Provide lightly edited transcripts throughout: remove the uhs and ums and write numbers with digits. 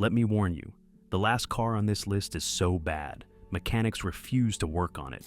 Let me warn you, the last car on this list is so bad, mechanics refuse to work on it.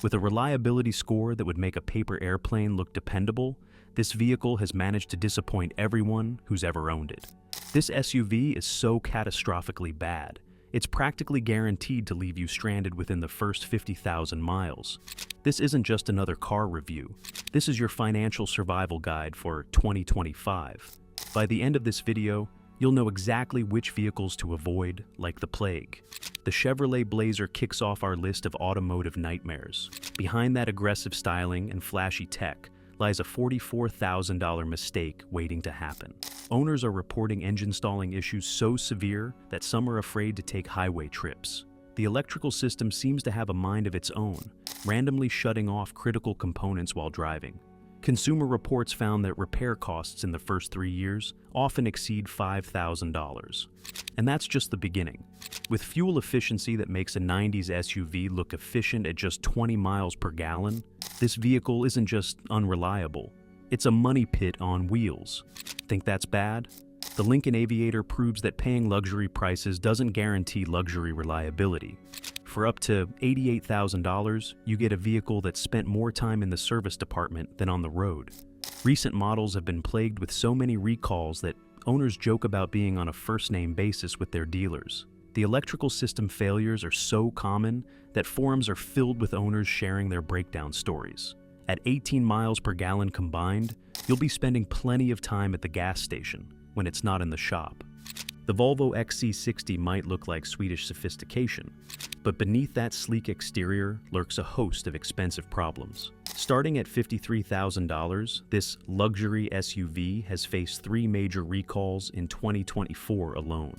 With a reliability score that would make a paper airplane look dependable, this vehicle has managed to disappoint everyone who's ever owned it. This SUV is so catastrophically bad, it's practically guaranteed to leave you stranded within the first 50,000 miles. This isn't just another car review. This is your financial survival guide for 2025. By the end of this video, you'll know exactly which vehicles to avoid like the plague. The Chevrolet Blazer kicks off our list of automotive nightmares. Behind that aggressive styling and flashy tech lies a $44,000 mistake waiting to happen. Owners are reporting engine stalling issues so severe that some are afraid to take highway trips. The electrical system seems to have a mind of its own, randomly shutting off critical components while driving. Consumer Reports found that repair costs in the first 3 years often exceed $5,000. And that's just the beginning. With fuel efficiency that makes a 90s SUV look efficient at just 20 miles per gallon, this vehicle isn't just unreliable, it's a money pit on wheels. Think that's bad? The Lincoln Aviator proves that paying luxury prices doesn't guarantee luxury reliability. For up to $88,000, you get a vehicle that spent more time in the service department than on the road. Recent models have been plagued with so many recalls that owners joke about being on a first-name basis with their dealers. The electrical system failures are so common that forums are filled with owners sharing their breakdown stories. At 18 miles per gallon combined, you'll be spending plenty of time at the gas station when it's not in the shop. The Volvo XC60 might look like Swedish sophistication, but beneath that sleek exterior lurks a host of expensive problems. Starting at $53,000, this luxury SUV has faced 3 major recalls in 2024 alone.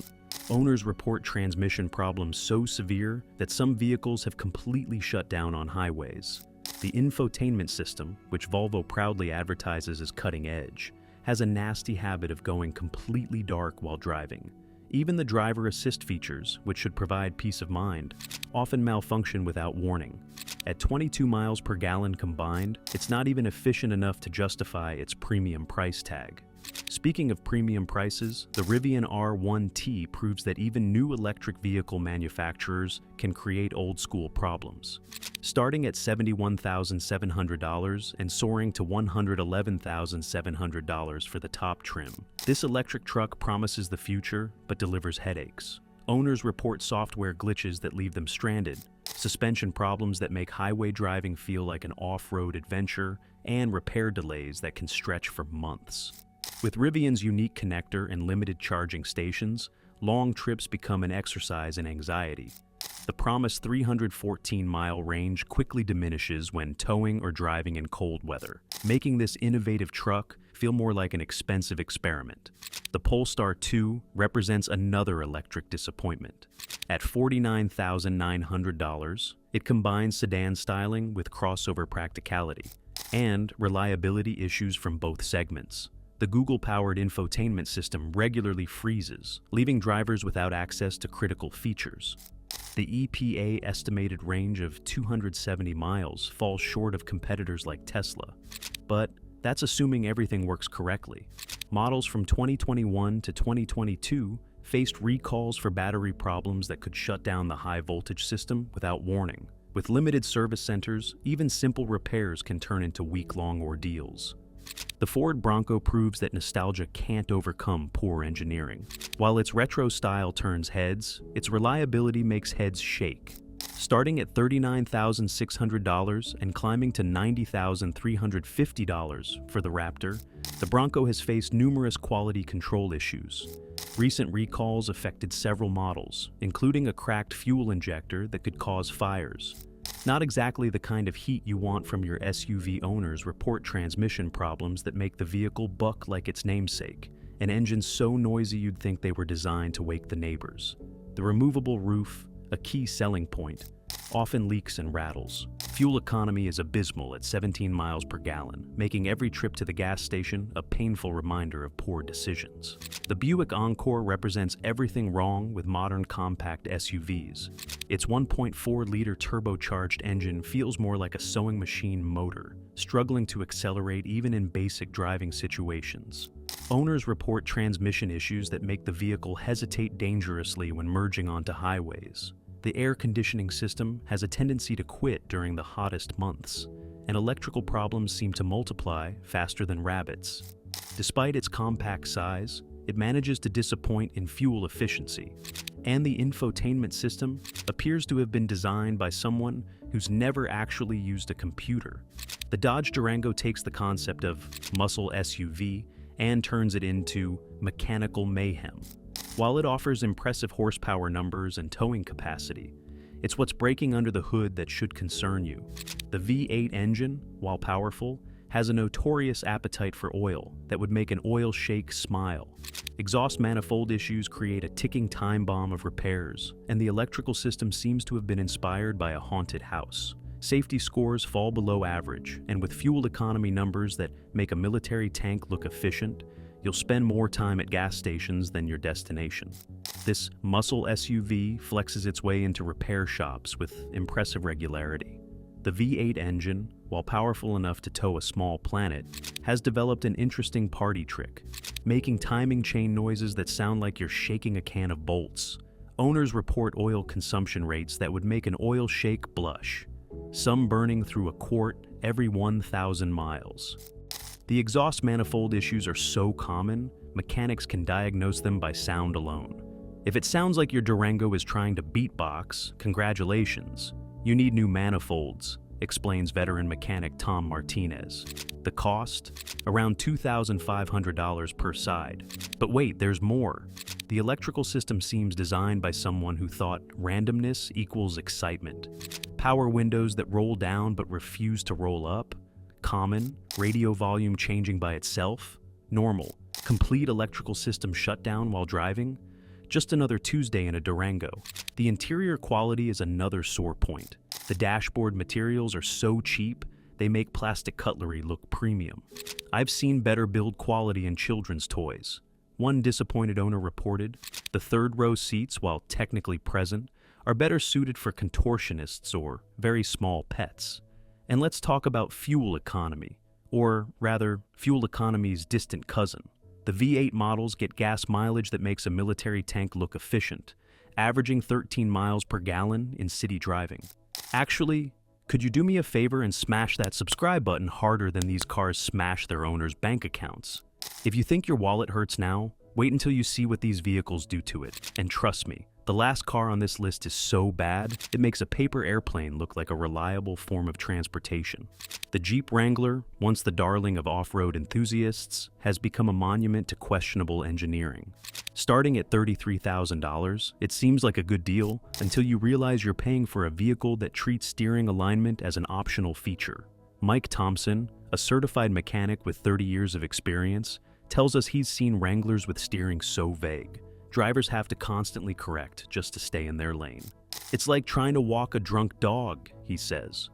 Owners report transmission problems so severe that some vehicles have completely shut down on highways. The infotainment system, which Volvo proudly advertises as cutting edge, has a nasty habit of going completely dark while driving. Even the driver assist features, which should provide peace of mind, often malfunction without warning. At 22 miles per gallon combined, it's not even efficient enough to justify its premium price tag. Speaking of premium prices, the Rivian R1T proves that even new electric vehicle manufacturers can create old-school problems. Starting at $71,700 and soaring to $111,700 for the top trim, this electric truck promises the future but delivers headaches. Owners report software glitches that leave them stranded, suspension problems that make highway driving feel like an off-road adventure, and repair delays that can stretch for months. With Rivian's unique connector and limited charging stations, long trips become an exercise in anxiety. The promised 314-mile range quickly diminishes when towing or driving in cold weather, making this innovative truck feel more like an expensive experiment. The Polestar 2 represents another electric disappointment. At $49,900, it combines sedan styling with crossover practicality and reliability issues from both segments. The Google-powered infotainment system regularly freezes, leaving drivers without access to critical features. The EPA estimated range of 270 miles falls short of competitors like Tesla, but that's assuming everything works correctly. Models from 2021 to 2022 faced recalls for battery problems that could shut down the high-voltage system without warning. With limited service centers, even simple repairs can turn into week-long ordeals. The Ford Bronco proves that nostalgia can't overcome poor engineering. While its retro style turns heads, its reliability makes heads shake. Starting at $39,600 and climbing to $90,350 for the Raptor, the Bronco has faced numerous quality control issues. Recent recalls affected several models, including a cracked fuel injector that could cause fires. Not exactly the kind of heat you want from your SUV owners report transmission problems that make the vehicle buck like its namesake, an engine so noisy you'd think they were designed to wake the neighbors. The removable roof, a key selling point, often leaks and rattles. Fuel economy is abysmal at 17 miles per gallon, making every trip to the gas station a painful reminder of poor decisions. The Buick Encore represents everything wrong with modern compact SUVs. Its 1.4-liter turbocharged engine feels more like a sewing machine motor, struggling to accelerate even in basic driving situations. Owners report transmission issues that make the vehicle hesitate dangerously when merging onto highways. The air conditioning system has a tendency to quit during the hottest months, and electrical problems seem to multiply faster than rabbits. Despite its compact size, it manages to disappoint in fuel efficiency, and the infotainment system appears to have been designed by someone who's never actually used a computer. The Dodge Durango takes the concept of muscle SUV and turns it into mechanical mayhem. While it offers impressive horsepower numbers and towing capacity, it's what's breaking under the hood that should concern you. The V8 engine, while powerful, has a notorious appetite for oil that would make an oil shake smile. Exhaust manifold issues create a ticking time bomb of repairs, and the electrical system seems to have been inspired by a haunted house. Safety scores fall below average, and with fuel economy numbers that make a military tank look efficient, you'll spend more time at gas stations than your destination. This muscle SUV flexes its way into repair shops with impressive regularity. The V8 engine, while powerful enough to tow a small planet, has developed an interesting party trick, making timing chain noises that sound like you're shaking a can of bolts. Owners report oil consumption rates that would make an oil shake blush, some burning through a quart every 1,000 miles. The exhaust manifold issues are so common, mechanics can diagnose them by sound alone. If it sounds like your Durango is trying to beatbox, congratulations. You need new manifolds, explains veteran mechanic Tom Martinez. The cost? Around $2,500 per side. But wait, there's more. The electrical system seems designed by someone who thought randomness equals excitement. Power windows that roll down but refuse to roll up? Common. Radio volume changing by itself? Normal. Complete electrical system shutdown while driving? Just another Tuesday in a Durango. The interior quality is another sore point. The dashboard materials are so cheap, they make plastic cutlery look premium. I've seen better build quality in children's toys. One disappointed owner reported, the third-row seats, while technically present, are better suited for contortionists or very small pets. And let's talk about fuel economy, or rather, fuel economy's distant cousin. The V8 models get gas mileage that makes a military tank look efficient, averaging 13 miles per gallon in city driving. Actually, could you do me a favor and smash that subscribe button harder than these cars smash their owners' bank accounts? If you think your wallet hurts now, wait until you see what these vehicles do to it. And trust me, the last car on this list is so bad, it makes a paper airplane look like a reliable form of transportation. The Jeep Wrangler, once the darling of off-road enthusiasts, has become a monument to questionable engineering. Starting at $33,000, it seems like a good deal until you realize you're paying for a vehicle that treats steering alignment as an optional feature. Mike Thompson, a certified mechanic with 30 years of experience, tells us he's seen Wranglers with steering so vague. Drivers have to constantly correct just to stay in their lane. It's like trying to walk a drunk dog, he says.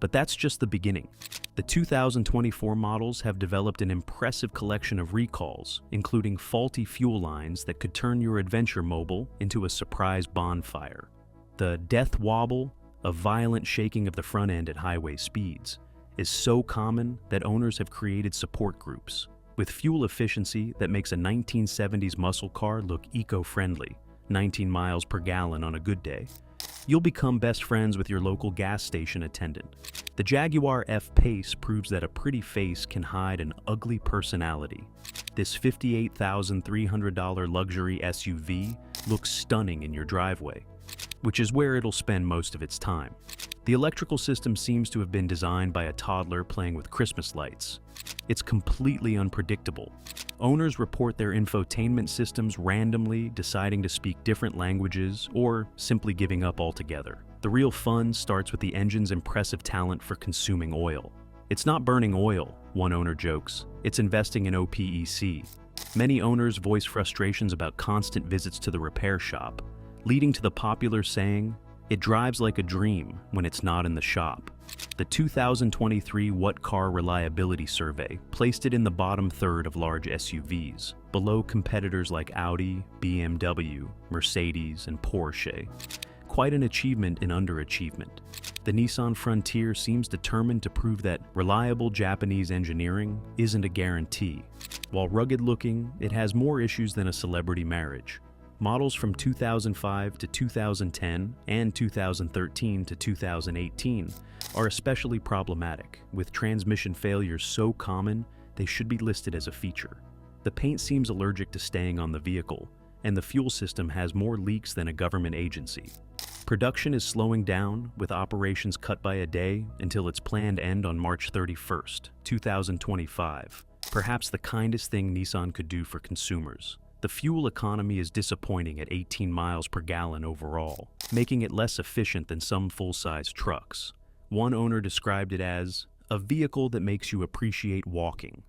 But that's just the beginning. The 2024 models have developed an impressive collection of recalls, including faulty fuel lines that could turn your adventure mobile into a surprise bonfire. The death wobble, a violent shaking of the front end at highway speeds, is so common that owners have created support groups. With fuel efficiency that makes a 1970s muscle car look eco-friendly, 19 miles per gallon on a good day, you'll become best friends with your local gas station attendant. The Jaguar F-Pace proves that a pretty face can hide an ugly personality. This $58,300 luxury SUV looks stunning in your driveway, which is where it'll spend most of its time. The electrical system seems to have been designed by a toddler playing with Christmas lights. It's completely unpredictable. Owners report their infotainment systems randomly deciding to speak different languages or simply giving up altogether. The real fun starts with the engine's impressive talent for consuming oil. It's not burning oil, one owner jokes. It's investing in OPEC. Many owners voice frustrations about constant visits to the repair shop, leading to the popular saying, "It drives like a dream when it's not in the shop." The 2023 What Car Reliability Survey placed it in the bottom third of large SUVs, below competitors like Audi, BMW, Mercedes, and Porsche. Quite an achievement in underachievement. The Nissan Frontier seems determined to prove that reliable Japanese engineering isn't a guarantee. While rugged-looking, it has more issues than a celebrity marriage. Models from 2005 to 2010 and 2013 to 2018 are especially problematic, with transmission failures so common they should be listed as a feature. The paint seems allergic to staying on the vehicle, and the fuel system has more leaks than a government agency. Production is slowing down, with operations cut by a day until its planned end on March 31st, 2025. Perhaps the kindest thing Nissan could do for consumers. The fuel economy is disappointing at 18 miles per gallon overall, making it less efficient than some full-size trucks. One owner described it as a vehicle that makes you appreciate walking.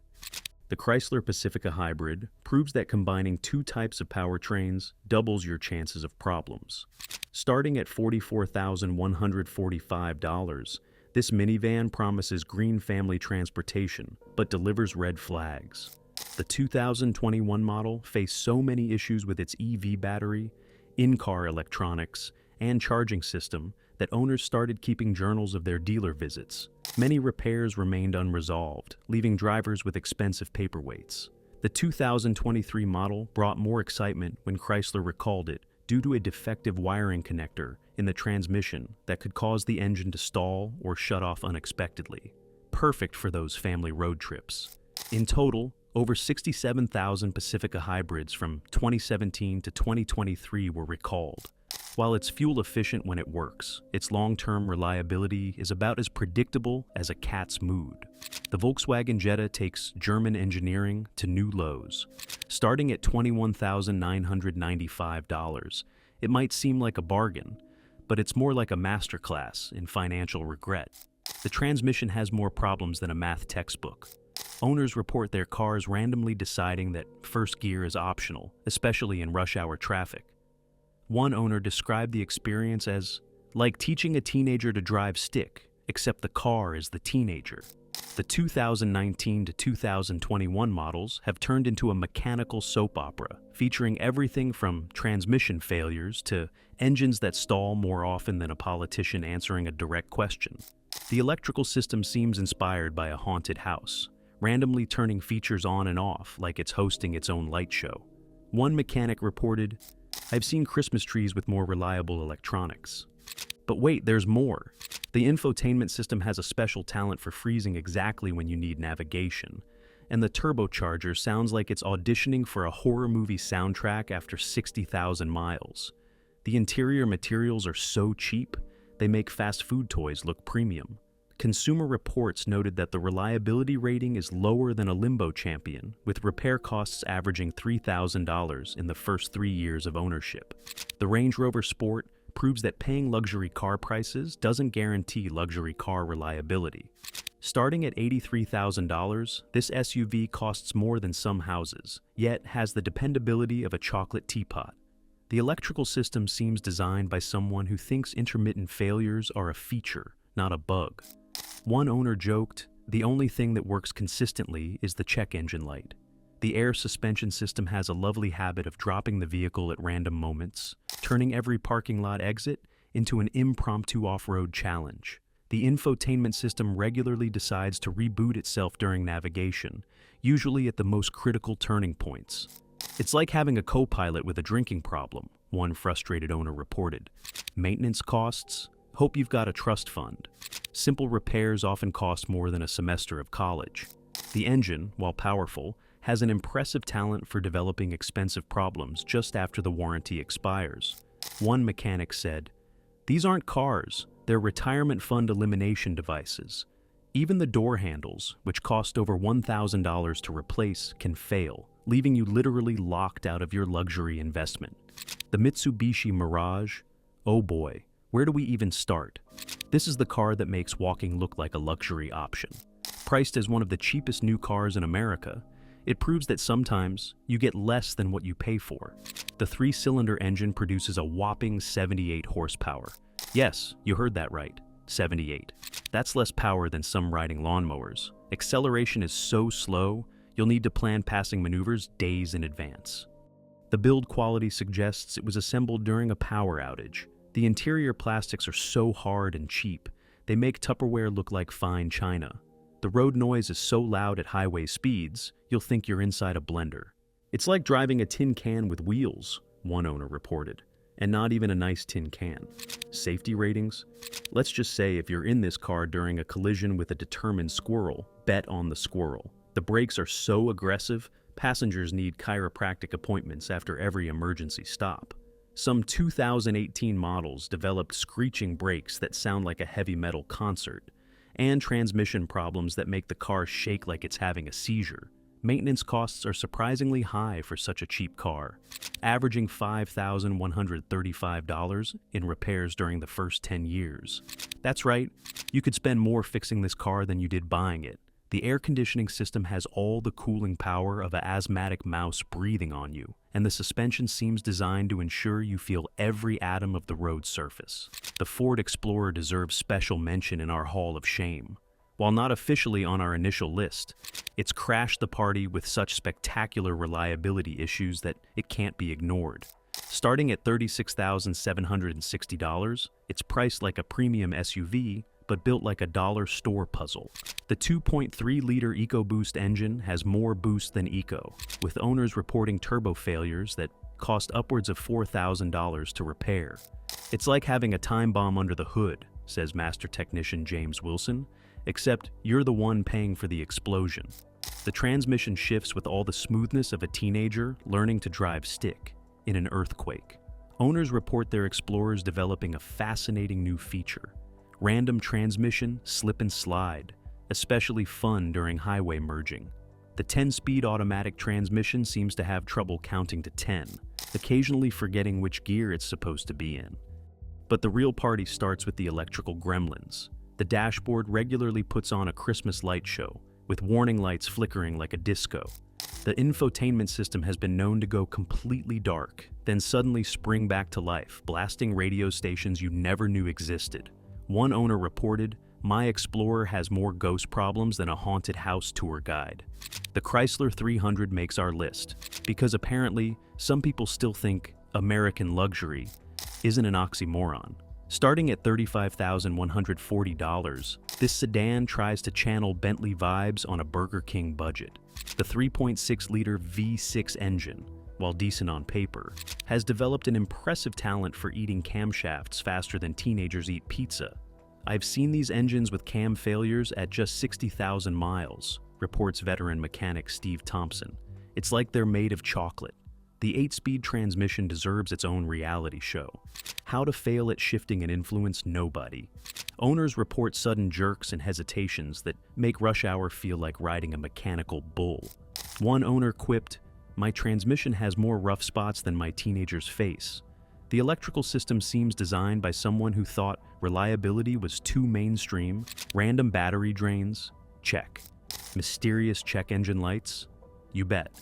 The Chrysler Pacifica hybrid proves that combining two types of powertrains doubles your chances of problems. Starting at $44,145, this minivan promises green family transportation, but delivers red flags. The 2021 model faced so many issues with its EV battery, in-car electronics, and charging system that owners started keeping journals of their dealer visits. Many repairs remained unresolved, leaving drivers with expensive paperweights. The 2023 model brought more excitement when Chrysler recalled it due to a defective wiring connector in the transmission that could cause the engine to stall or shut off unexpectedly. Perfect for those family road trips. In total, over 67,000 Pacifica hybrids from 2017 to 2023 were recalled. While it's fuel efficient when it works, its long-term reliability is about as predictable as a cat's mood. The Volkswagen Jetta takes German engineering to new lows. Starting at $21,995, it might seem like a bargain, but it's more like a masterclass in financial regret. The transmission has more problems than a math textbook. Owners report their cars randomly deciding that first gear is optional, especially in rush hour traffic. One owner described the experience as like teaching a teenager to drive stick, except the car is the teenager. The 2019 to 2021 models have turned into a mechanical soap opera, featuring everything from transmission failures to engines that stall more often than a politician answering a direct question. The electrical system seems inspired by a haunted house, randomly turning features on and off like it's hosting its own light show. One mechanic reported, "I've seen Christmas trees with more reliable electronics." But wait, there's more. The infotainment system has a special talent for freezing exactly when you need navigation, and the turbocharger sounds like it's auditioning for a horror movie soundtrack after 60,000 miles. The interior materials are so cheap, they make fast food toys look premium. Consumer Reports noted that the reliability rating is lower than a limbo champion, with repair costs averaging $3,000 in the first 3 years of ownership. The Range Rover Sport proves that paying luxury car prices doesn't guarantee luxury car reliability. Starting at $83,000, this SUV costs more than some houses, yet has the dependability of a chocolate teapot. The electrical system seems designed by someone who thinks intermittent failures are a feature, not a bug. One owner joked, "The only thing that works consistently is the check engine light." The air suspension system has a lovely habit of dropping the vehicle at random moments, turning every parking lot exit into an impromptu off-road challenge. The infotainment system regularly decides to reboot itself during navigation, usually at the most critical turning points. "It's like having a co-pilot with a drinking problem," one frustrated owner reported. Maintenance costs? Hope you've got a trust fund. Simple repairs often cost more than a semester of college. The engine, while powerful, has an impressive talent for developing expensive problems just after the warranty expires. One mechanic said, "These aren't cars, they're retirement fund elimination devices. Even the door handles, which cost over $1,000 to replace, can fail, leaving you literally locked out of your luxury investment." The Mitsubishi Mirage? Oh boy, where do we even start? This is the car that makes walking look like a luxury option. Priced as one of the cheapest new cars in America, it proves that sometimes you get less than what you pay for. The 3-cylinder engine produces a whopping 78 horsepower. Yes, you heard that right, 78. That's less power than some riding lawnmowers. Acceleration is so slow, you'll need to plan passing maneuvers days in advance. The build quality suggests it was assembled during a power outage. The interior plastics are so hard and cheap, they make Tupperware look like fine china. The road noise is so loud at highway speeds, you'll think you're inside a blender. It's like driving a tin can with wheels, one owner reported, and not even a nice tin can. Safety ratings? Let's just say if you're in this car during a collision with a determined squirrel, bet on the squirrel. The brakes are so aggressive, passengers need chiropractic appointments after every emergency stop. Some 2018 models developed screeching brakes that sound like a heavy metal concert, and transmission problems that make the car shake like it's having a seizure. Maintenance costs are surprisingly high for such a cheap car, averaging $5,135 in repairs during the first 10 years. That's right, you could spend more fixing this car than you did buying it. The air conditioning system has all the cooling power of an asthmatic mouse breathing on you, and the suspension seems designed to ensure you feel every atom of the road surface. The Ford Explorer deserves special mention in our Hall of Shame. While not officially on our initial list, it's crashed the party with such spectacular reliability issues that it can't be ignored. Starting at $36,760, it's priced like a premium SUV, but built like a dollar store puzzle. The 2.3-liter EcoBoost engine has more boost than eco, with owners reporting turbo failures that cost upwards of $4,000 to repair. It's like having a time bomb under the hood, says master technician James Wilson, except you're the one paying for the explosion. The transmission shifts with all the smoothness of a teenager learning to drive stick in an earthquake. Owners report their Explorers developing a fascinating new feature: random transmission slip and slide, especially fun during highway merging. The 10-speed automatic transmission seems to have trouble counting to 10, occasionally forgetting which gear it's supposed to be in. But the real party starts with the electrical gremlins. The dashboard regularly puts on a Christmas light show, with warning lights flickering like a disco. The infotainment system has been known to go completely dark, then suddenly spring back to life, blasting radio stations you never knew existed. One owner reported, "My Explorer has more ghost problems than a haunted house tour guide." The Chrysler 300 makes our list, because apparently some people still think American luxury isn't an oxymoron. Starting at $35,140, this sedan tries to channel Bentley vibes on a Burger King budget. The 3.6-liter V6 engine, while decent on paper, has developed an impressive talent for eating camshafts faster than teenagers eat pizza. "I've seen these engines with cam failures at just 60,000 miles, reports veteran mechanic Steve Thompson. "It's like they're made of chocolate." The 8-speed transmission deserves its own reality show. How to fail at shifting and influence nobody. Owners report sudden jerks and hesitations that make rush hour feel like riding a mechanical bull. One owner quipped, "My transmission has more rough spots than my teenager's face." The electrical system seems designed by someone who thought reliability was too mainstream. Random battery drains? Check. Mysterious check engine lights? You bet.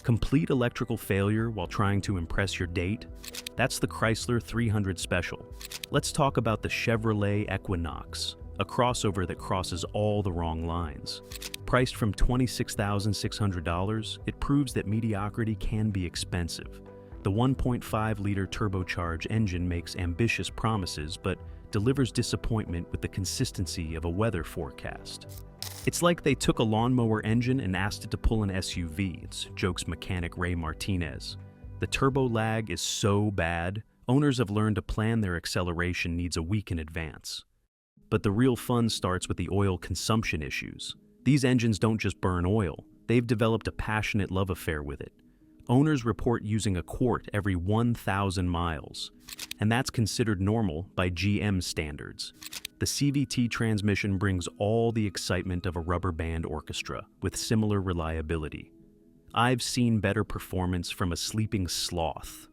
Complete electrical failure while trying to impress your date? That's the Chrysler 300 Special. Let's talk about the Chevrolet Equinox, a crossover that crosses all the wrong lines. Priced from $26,600, it proves that mediocrity can be expensive. The 1.5-liter turbocharged engine makes ambitious promises, but delivers disappointment with the consistency of a weather forecast. "It's like they took a lawnmower engine and asked it to pull an SUV," jokes mechanic Ray Martinez. "The turbo lag is so bad, owners have learned to plan their acceleration needs a week in advance." But the real fun starts with the oil consumption issues. These engines don't just burn oil, they've developed a passionate love affair with it. Owners report using a quart every 1,000 miles, and that's considered normal by GM standards. The CVT transmission brings all the excitement of a rubber band orchestra with similar reliability. "I've seen better performance from a sleeping sloth,"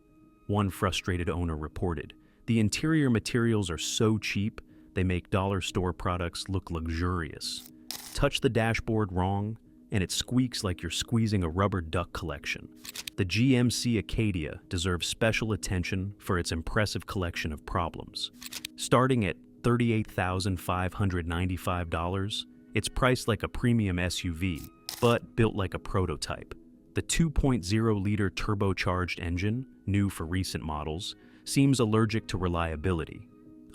one frustrated owner reported. "The interior materials are so cheap, they make dollar store products look luxurious. Touch the dashboard wrong, and it squeaks like you're squeezing a rubber duck collection." The GMC Acadia deserves special attention for its impressive collection of problems. Starting at $38,595, it's priced like a premium SUV, but built like a prototype. The 2.0-liter turbocharged engine, new for recent models, seems allergic to reliability.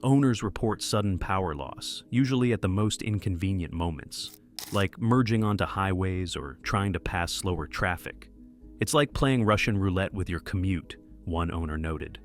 Owners report sudden power loss, usually at the most inconvenient moments, like merging onto highways or trying to pass slower traffic. It's like playing Russian roulette with your commute, one owner noted.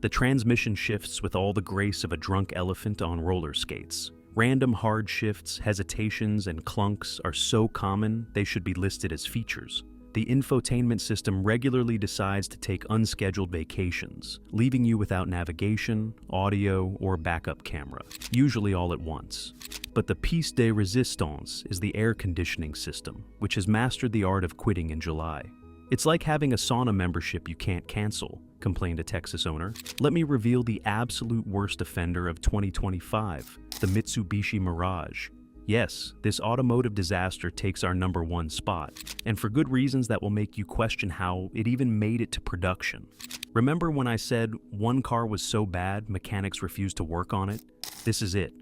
The transmission shifts with all the grace of a drunk elephant on roller skates. Random hard shifts, hesitations, and clunks are so common they should be listed as features. The infotainment system regularly decides to take unscheduled vacations, leaving you without navigation, audio, or backup camera, usually all at once. But the piece de resistance is the air conditioning system, which has mastered the art of quitting in July. It's like having a sauna membership you can't cancel, complained a Texas owner. Let me reveal the absolute worst offender of 2025, the Mitsubishi Mirage. Yes, this automotive disaster takes our #1 spot, and for good reasons that will make you question how it even made it to production. Remember when I said one car was so bad mechanics refused to work on it? This is it.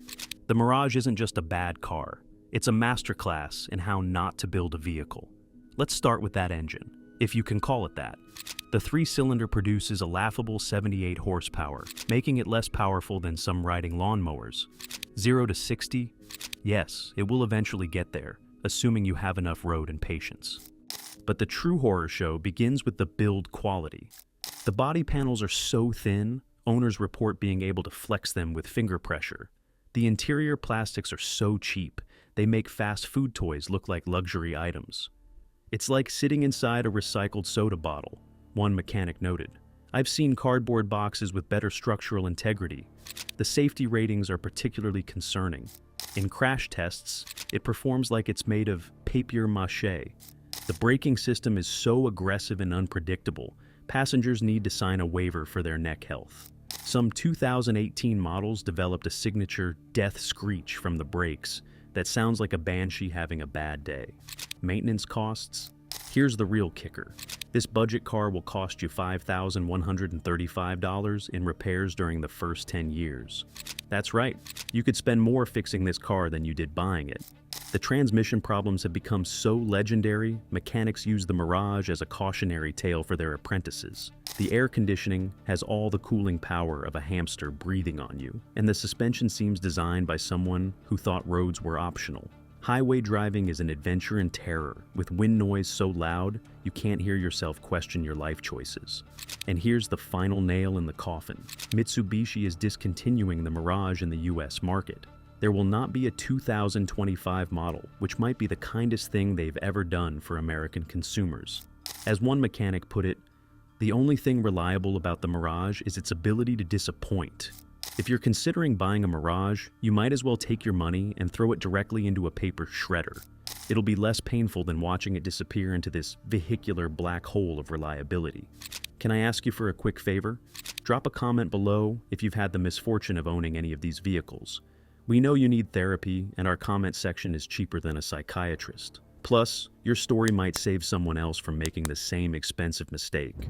The Mirage isn't just a bad car. It's a masterclass in how not to build a vehicle. Let's start with that engine, if you can call it that. The 3-cylinder produces a laughable 78 horsepower, making it less powerful than some riding lawnmowers. 0 to 60? Yes, it will eventually get there, assuming you have enough road and patience. But the true horror show begins with the build quality. The body panels are so thin, owners report being able to flex them with finger pressure. The interior plastics are so cheap, they make fast food toys look like luxury items. It's like sitting inside a recycled soda bottle, one mechanic noted. I've seen cardboard boxes with better structural integrity. The safety ratings are particularly concerning. In crash tests, it performs like it's made of papier-mâché. The braking system is so aggressive and unpredictable, passengers need to sign a waiver for their neck health. Some 2018 models developed a signature death screech from the brakes that sounds like a banshee having a bad day. Maintenance costs? Here's the real kicker. This budget car will cost you $5,135 in repairs during the first 10 years. That's right, you could spend more fixing this car than you did buying it. The transmission problems have become so legendary, mechanics use the Mirage as a cautionary tale for their apprentices. The air conditioning has all the cooling power of a hamster breathing on you, and the suspension seems designed by someone who thought roads were optional. Highway driving is an adventure in terror, with wind noise so loud you can't hear yourself question your life choices. And here's the final nail in the coffin. Mitsubishi is discontinuing the Mirage in the US market. There will not be a 2025 model, which might be the kindest thing they've ever done for American consumers. As one mechanic put it, the only thing reliable about the Mirage is its ability to disappoint. If you're considering buying a Mirage, you might as well take your money and throw it directly into a paper shredder. It'll be less painful than watching it disappear into this vehicular black hole of reliability. Can I ask you for a quick favor? Drop a comment below if you've had the misfortune of owning any of these vehicles. We know you need therapy, and our comment section is cheaper than a psychiatrist. Plus, your story might save someone else from making the same expensive mistake.